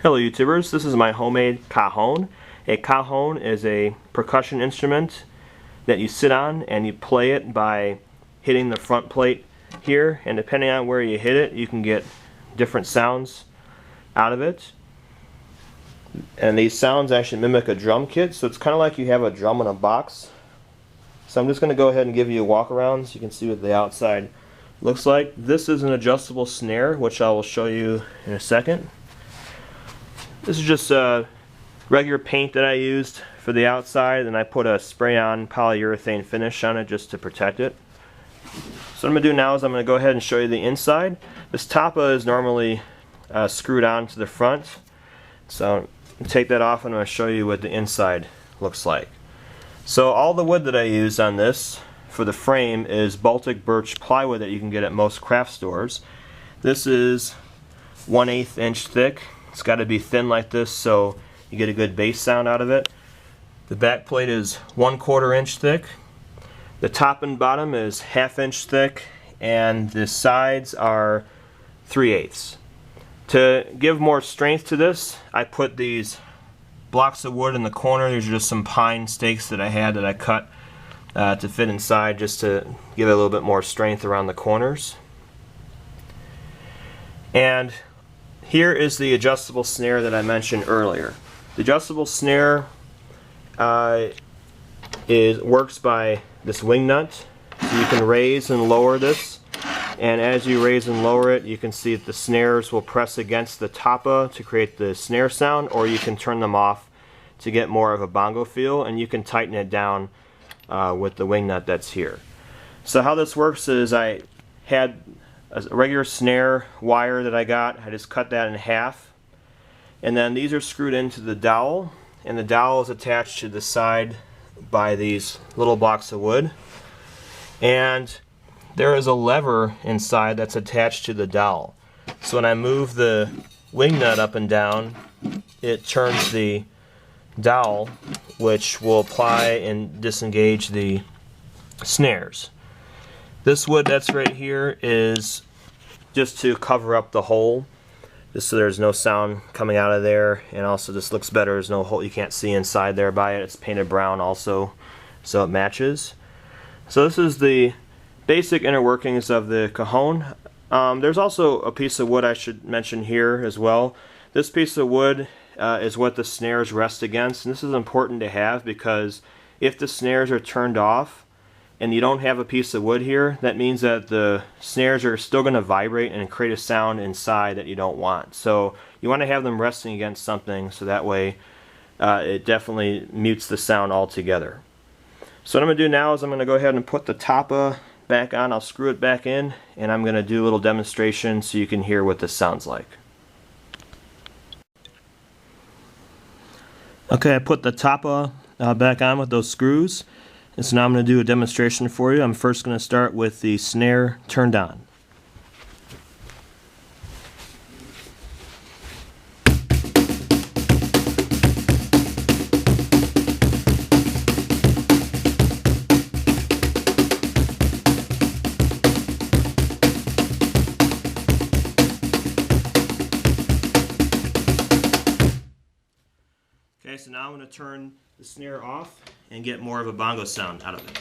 Hello YouTubers, this is my homemade cajon. A cajon is a percussion instrument that you sit on and you play it by hitting the front plate here, and depending on where you hit it you can get different sounds out of it. And these sounds actually mimic a drum kit, so it's kind of like you have a drum in a box. So I'm just going to go ahead and give you a walk around so you can see what the outside looks like. This is an adjustable snare, which I will show you in a second. This is just regular paint that I used for the outside, and I put a spray-on polyurethane finish on it just to protect it. So what I'm going to do now is I'm going to go ahead and show you the inside. This tapa is normally screwed on to the front, so I'm going to take that off and I'm going to show you what the inside looks like. So all the wood that I used on this for the frame is Baltic Birch plywood that you can get at most craft stores. This is 1/8 inch thick. It's got to be thin like this so you get a good bass sound out of it. The back plate is 1/4 inch thick. The top and bottom is 1/2 inch thick, and the sides are 3/8. To give more strength to this, I put these blocks of wood in the corner. These are just some pine stakes that I had that I cut to fit inside, just to give it a little bit more strength around the corners. And here is the adjustable snare that I mentioned earlier. The adjustable snare works by this wing nut. So you can raise and lower this, and as you raise and lower it you can see that the snares will press against the tapa to create the snare sound, or you can turn them off to get more of a bongo feel, and you can tighten it down with the wing nut that's here. So how this works is I had a regular snare wire that I got. I just cut that in half, and then these are screwed into the dowel, and the dowel is attached to the side by these little blocks of wood, and there is a lever inside that's attached to the dowel. So when I move the wing nut up and down, it turns the dowel, which will apply and disengage the snares. This wood that's right here is just to cover up the hole, just so there's no sound coming out of there, and also this looks better. There's no hole, you can't see inside there by it. It's painted brown also, so it matches. So this is the basic inner workings of the cajon. There's also a piece of wood I should mention here as well. This piece of wood is what the snares rest against, and this is important to have because if the snares are turned off and you don't have a piece of wood here, that means that the snares are still going to vibrate and create a sound inside that you don't want. So you want to have them resting against something, so that way it definitely mutes the sound altogether. So what I'm going to do now is I'm going to go ahead and put the tapa back on. I'll screw it back in, and I'm going to do a little demonstration so you can hear what this sounds like. Okay, I put the tapa back on with those screws. And so now I'm going to do a demonstration for you. I'm first going to start with the snare turned on. Okay, so now I'm going to turn the snare off and get more of a bongo sound out of it.